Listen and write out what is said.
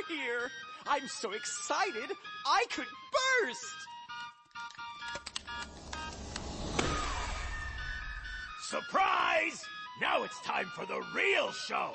here. I'm so excited, I could burst. Surprise! Now it's time for the real show.